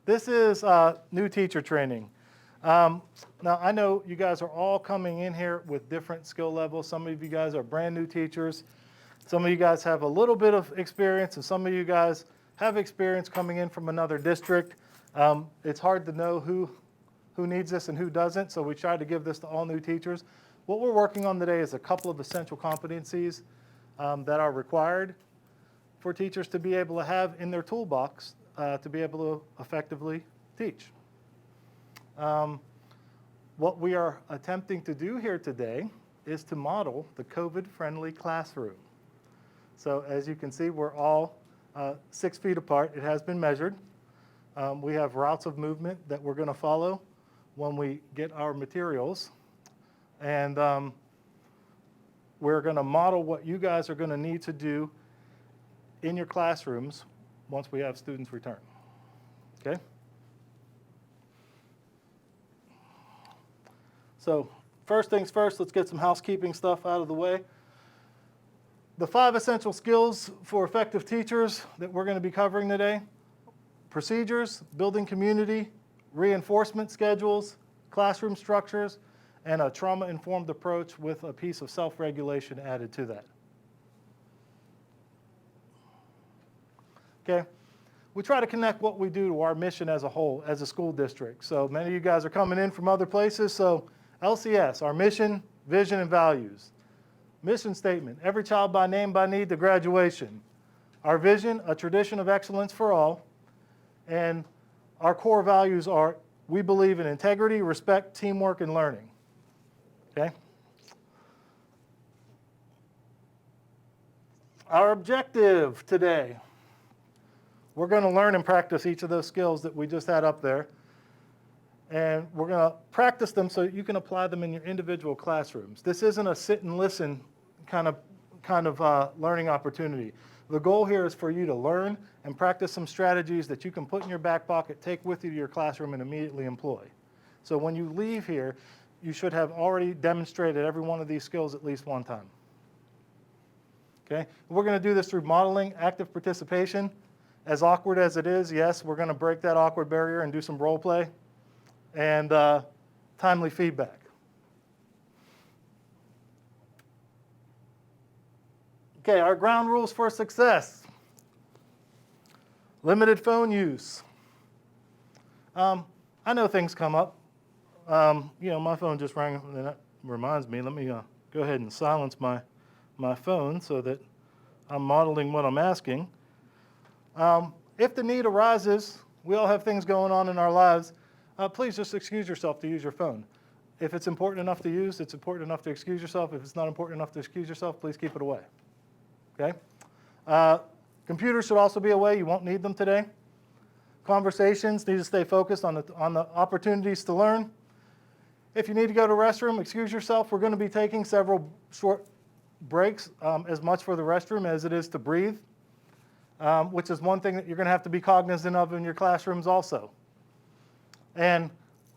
This is new teacher training. Now, I know you guys are all coming in here with different skill levels. Some of you guys are brand new teachers. Some of you guys have a little bit of experience, and some of you guys have experience coming in from another district. It's hard to know who needs this and who doesn't, so we tried to give this to all new teachers. What we're working on today is a couple of essential competencies that are required for teachers to be able to have in their toolbox to be able to effectively teach. What we are attempting to do here today is to model the COVID-friendly classroom. So as you can see, we're all 6 feet apart. It has been measured. We have routes of movement that we're going to follow when we get our materials. And we're going to model what you guys are going to need to do in your classrooms once we have students return. Okay? So first things first, let's get some housekeeping stuff out of the way. The 5 essential skills for effective teachers that we're going to be covering today: procedures, building community, reinforcement schedules, classroom structures, and a trauma-informed approach with a piece of self-regulation added to that. Okay, we try to connect what we do to our mission as a whole, as a school district. So many of you guys are coming in from other places. So LCS, our mission, vision, and values. Mission statement: every child by name, by need to graduation. Our vision: a tradition of excellence for all. And our core values are: we believe in integrity, respect, teamwork, and learning. Okay? Our objective today: we're going to learn and practice each of those skills that we just had up there. And we're going to practice them so you can apply them in your individual classrooms. This isn't a sit and listen kind of learning opportunity. The goal here is for you to learn and practice some strategies that you can put in your back pocket, take with you to your classroom, and immediately employ. So when you leave here, you should have already demonstrated every one of these skills at least one time. Okay? We're going to do this through modeling, active participation. As awkward as it is, yes, we're going to break that awkward barrier and do some role play, and timely feedback. Okay, our ground rules for success. Limited phone use. I know things come up. My phone just rang, and that reminds me, let me go ahead and silence my phone so that I'm modeling what I'm asking. If the need arises, we all have things going on in our lives. Please just excuse yourself to use your phone. If it's important enough to use, it's important enough to excuse yourself. If it's not important enough to excuse yourself, please keep it away. Okay? Computers should also be away. You won't need them today. Conversations need to stay focused on the opportunities to learn. If you need to go to the restroom, excuse yourself. We're going to be taking several short breaks, as much for the restroom as it is to breathe, which is one thing that you're going to have to be cognizant of in your classrooms also. And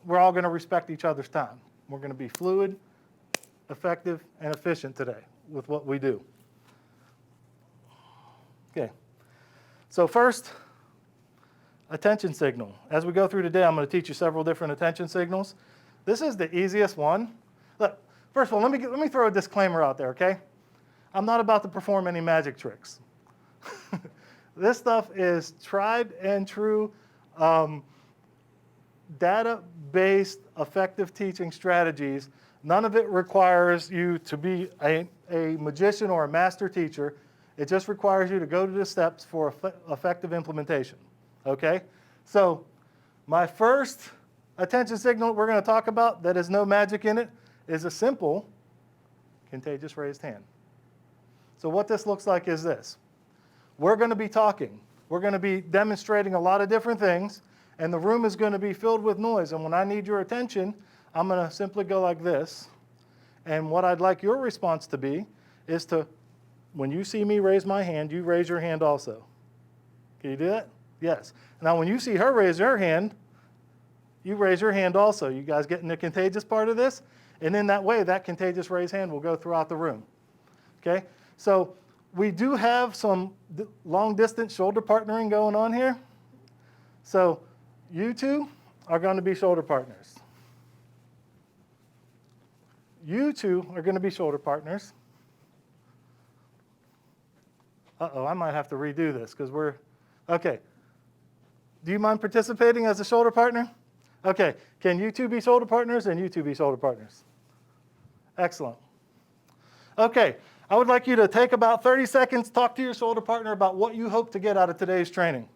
we're all going to respect each other's time. We're going to be fluid, effective, and efficient today with what we do. Okay. So first, attention signal. As we go through today, I'm going to teach you several different attention signals. This is the easiest one. Look, first of all, let me throw a disclaimer out there, okay? I'm not about to perform any magic tricks. This stuff is tried and true, data-based effective teaching strategies. None of it requires you to be a magician or a master teacher. It just requires you to go to the steps for effective implementation, okay? So my first attention signal we're going to talk about that has no magic in it is a simple contagious raised hand. So what this looks like is this. We're going to be talking. We're going to be demonstrating a lot of different things, and the room is going to be filled with noise. And when I need your attention, I'm going to simply go like this. And what I'd like your response to be is to, when you see me raise my hand, you raise your hand also. Can you do that? Yes. Now, when you see her raise her hand, you raise your hand also. You guys getting the contagious part of this? And in that way, that contagious raised hand will go throughout the room. Okay? So we do have some long-distance shoulder partnering going on here. So You two are going to be shoulder partners. You two are going to be shoulder partners. Uh-oh, I might have to redo this because we're, okay. Do you mind participating as a shoulder partner? Okay, can you two be shoulder partners and you two be shoulder partners? Excellent. Okay, I would like you to take about 30 seconds, talk to your shoulder partner about what you hope to get out of today's training.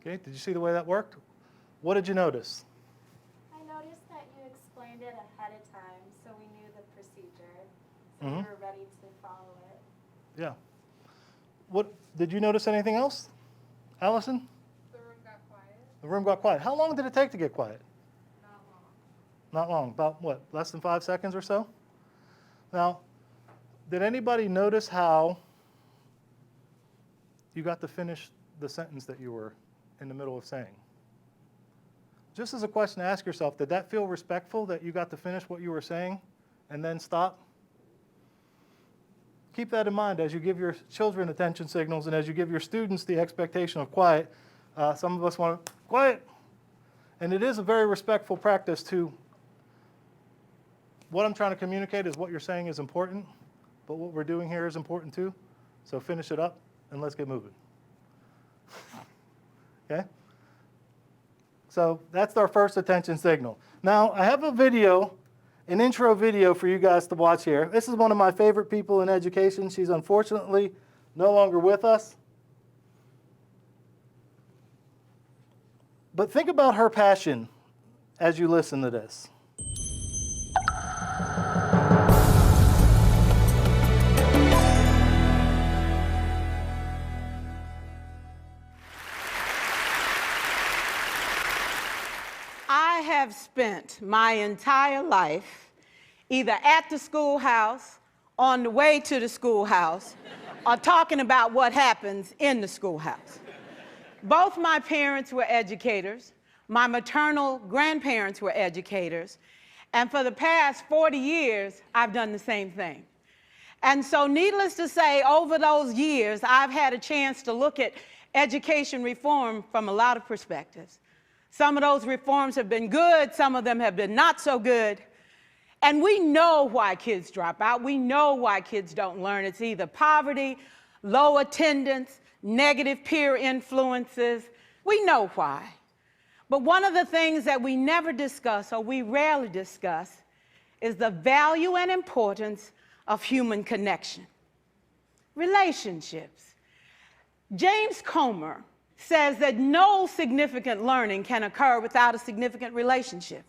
Okay, did you see the way that worked? What did you notice? I noticed that you explained it ahead of time, so we knew the procedure, so Mhm. we were ready to follow it. Yeah. What, did you notice anything else? Allison? The room got quiet. The room got quiet. How long did it take to get quiet? Not long. Not long, about what, less than 5 seconds or so? Now, did anybody notice how you got to finish the sentence that you were in the middle of saying? Just as a question to ask yourself, did that feel respectful that you got to finish what you were saying and then stop? Keep that in mind as you give your children attention signals and as you give your students the expectation of quiet. Some of us want quiet. And it is a very respectful practice to, what I'm trying to communicate is what you're saying is important, but what we're doing here is important too. So finish it up and let's get moving. Okay? So that's our first attention signal. Now, I have a video, an intro video for you guys to watch here. This is one of my favorite people in education. She's unfortunately no longer with us. But think about her passion as you listen to this. I have spent my entire life either at the schoolhouse, on the way to the schoolhouse, or talking about what happens in the schoolhouse. Both my parents were educators. My maternal grandparents were educators. And for the past 40 years, I've done the same thing. And so needless to say, over those years, I've had a chance to look at education reform from a lot of perspectives. Some of those reforms have been good, some of them have been not so good. And we know why kids drop out. We know why kids don't learn. It's either poverty, low attendance, negative peer influences. We know why. But one of the things that we never discuss, or we rarely discuss, is the value and importance of human connection. Relationships. James Comer says that no significant learning can occur without a significant relationship.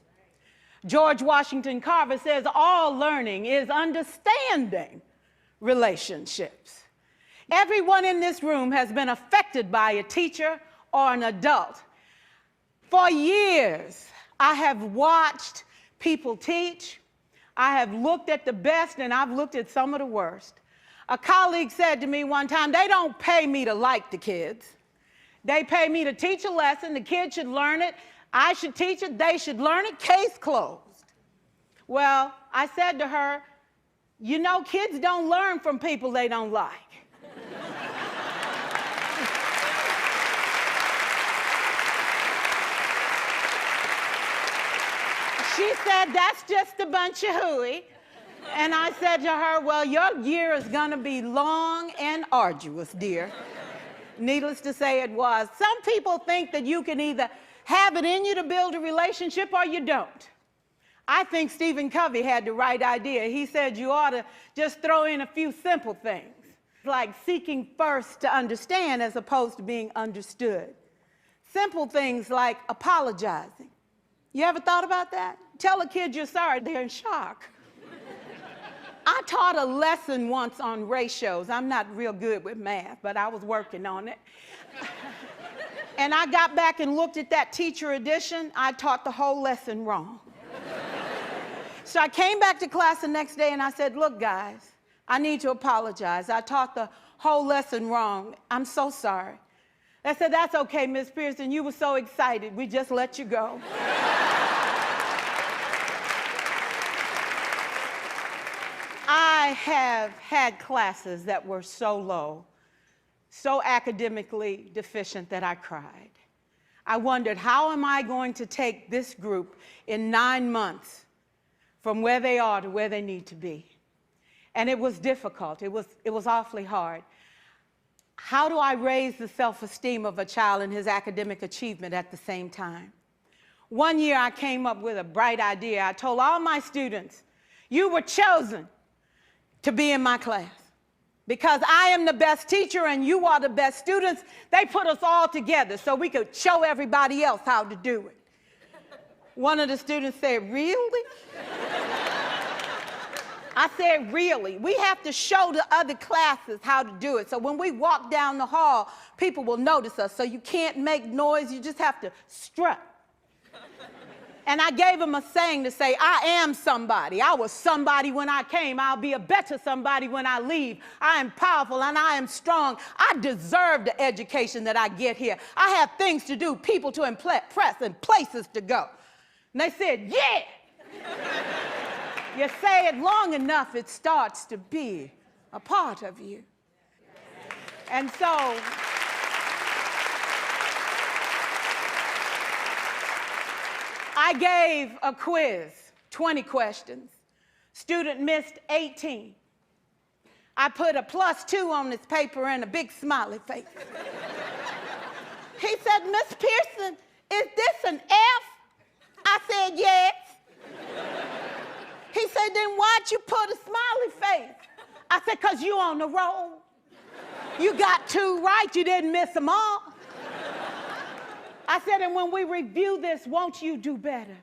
George Washington Carver says all learning is understanding relationships. Everyone in this room has been affected by a teacher or an adult. For years, I have watched people teach. I have looked at the best and I've looked at some of the worst. A colleague said to me one time, they don't pay me to like the kids. They pay me to teach a lesson. The kids should learn it. I should teach it. They should learn it. Case closed. Well, I said to her, you know, kids don't learn from people they don't like. She said, that's just a bunch of hooey. And I said to her, well, your year is going to be long and arduous, dear. Needless to say, it was. Some people think that you can either have it in you to build a relationship or you don't. I think Stephen Covey had the right idea. He said you ought to just throw in a few simple things, like seeking first to understand as opposed to being understood. Simple things like apologizing. You ever thought about that? Tell a kid you're sorry, they're in shock. I I taught a lesson once on ratios. I'm not real good with math, but I was working on it. And I got back and looked at that teacher edition. I taught the whole lesson wrong. So I came back to class the next day and I said, look, guys, I need to apologize. I taught the whole lesson wrong. I'm so sorry. They said, that's okay, Miss Pearson. You were so excited. We just let you go. I have had classes that were so low, so academically deficient that I cried. I wondered, how am I going to take this group in 9 months from where they are to where they need to be? And it was difficult. It was awfully hard. How do I raise the self-esteem of a child and his academic achievement at the same time? One year I came up with a bright idea. I told all my students, you were chosen to be in my class because I am the best teacher and you are the best students. They put us all together so we could show everybody else how to do it. One of the students said, really? I said, really? We have to show the other classes how to do it. So when we walk down the hall, people will notice us. So you can't make noise. You just have to strut. And I gave him a saying to say, I am somebody. I was somebody when I came. I'll be a better somebody when I leave. I am powerful and I am strong. I deserve the education that I get here. I have things to do, people to impress, and places to go. And they said, yeah. You say it long enough, it starts to be a part of you. And so, I gave a quiz, 20 questions. Student missed 18. I put a +2 on his paper and a big smiley face. He said, Miss Pearson, is this an F? I said, yes. He said, then why'd you put a smiley face? I said, because you on the roll. You got 2 right, you didn't miss them all. I said, and when we review this, won't you do better?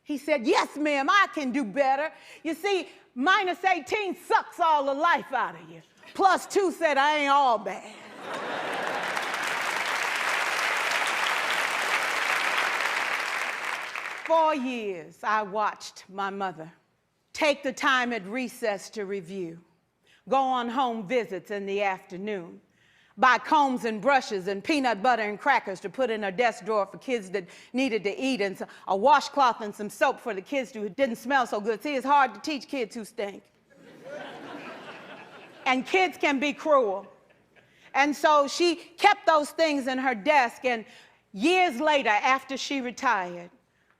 He said, yes, ma'am, I can do better. You see, -18 sucks all the life out of you. +2 said, I ain't all bad. For years, I watched my mother take the time at recess to review, go on home visits in the afternoon, buy combs and brushes and peanut butter and crackers to put in her desk drawer for kids that needed to eat, and a washcloth and some soap for the kids who didn't smell so good. See, it's hard to teach kids who stink. And kids can be cruel. And so she kept those things in her desk, and years later, after she retired,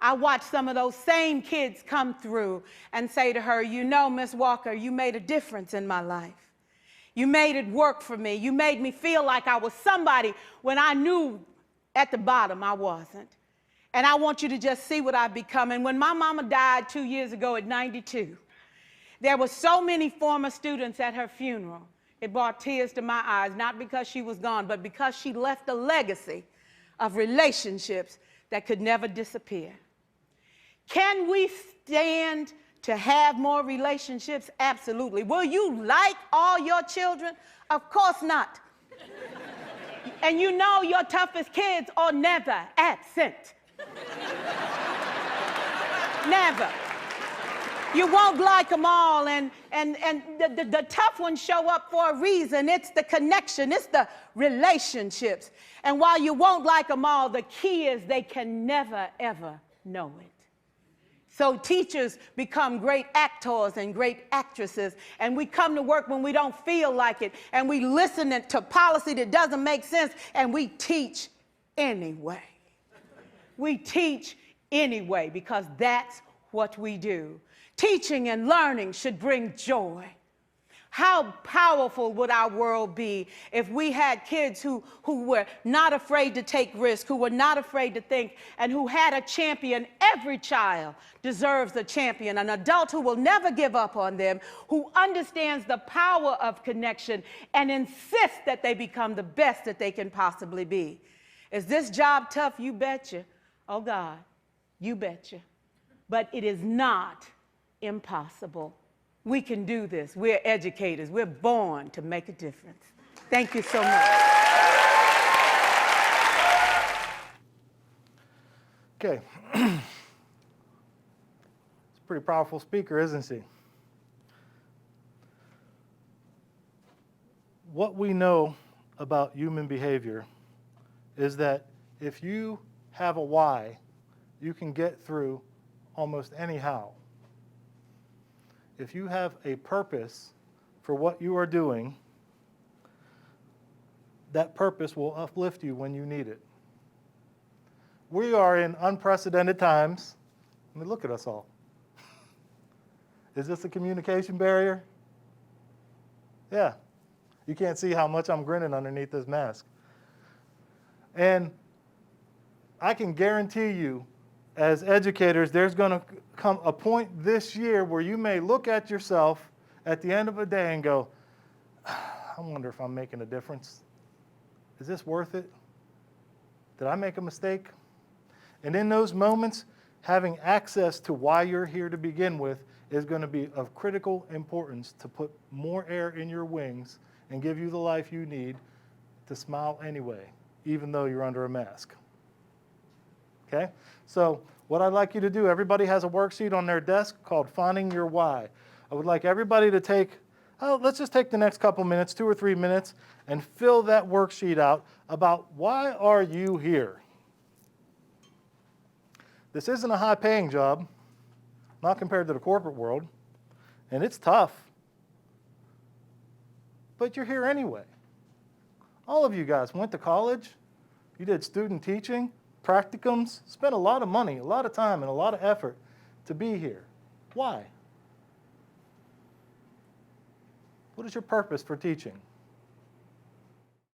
I watched some of those same kids come through and say to her, you know, Miss Walker, you made a difference in my life. You made it work for me. You made me feel like I was somebody when I knew at the bottom I wasn't. And I want you to just see what I've become. And when my mama died 2 years ago at 92, there were so many former students at her funeral. It brought tears to my eyes, not because she was gone, but because she left a legacy of relationships that could never disappear. Can we stand to have more relationships? Absolutely. Will you like all your children? Of course not. And you know your toughest kids are never absent. Never. You won't like them all, and the tough ones show up for a reason. It's the connection, it's the relationships. And while you won't like them all, the key is they can never, ever know it. So teachers become great actors and great actresses, and we come to work when we don't feel like it, and we listen to policy that doesn't make sense, and we teach anyway. We teach anyway because that's what we do. Teaching and learning should bring joy. How powerful would our world be if we had kids who were not afraid to take risks, who were not afraid to think, and who had a champion? Every child deserves a champion, an adult who will never give up on them, who understands the power of connection and insists that they become the best that they can possibly be. Is this job tough? You betcha. Oh God, you betcha. But it is not impossible. We can do this. We're educators. We're born to make a difference. Thank you so much. Okay. He's a pretty powerful speaker, isn't he? What we know about human behavior is that if you have a why, you can get through almost any how. If you have a purpose for what you are doing, that purpose will uplift you when you need it. We are in unprecedented times. I mean, look at us all. Is this a communication barrier? Yeah. You can't see how much I'm grinning underneath this mask. And I can guarantee you, as educators, there's going to come a point this year where you may look at yourself at the end of a day and go, I wonder if I'm making a difference. Is this worth it? Did I make a mistake? And in those moments, having access to why you're here to begin with is going to be of critical importance to put more air in your wings and give you the life you need to smile anyway, even though you're under a mask. Okay? So what I'd like you to do, everybody has a worksheet on their desk called Finding Your Why. I would like everybody to take, let's just take the next couple minutes, 2 or 3 minutes, and fill that worksheet out about why are you here? This isn't a high-paying job, not compared to the corporate world, and it's tough. But you're here anyway. All of you guys went to college, you did student teaching, practicums, spent a lot of money, a lot of time, and a lot of effort to be here. Why? What is your purpose for teaching?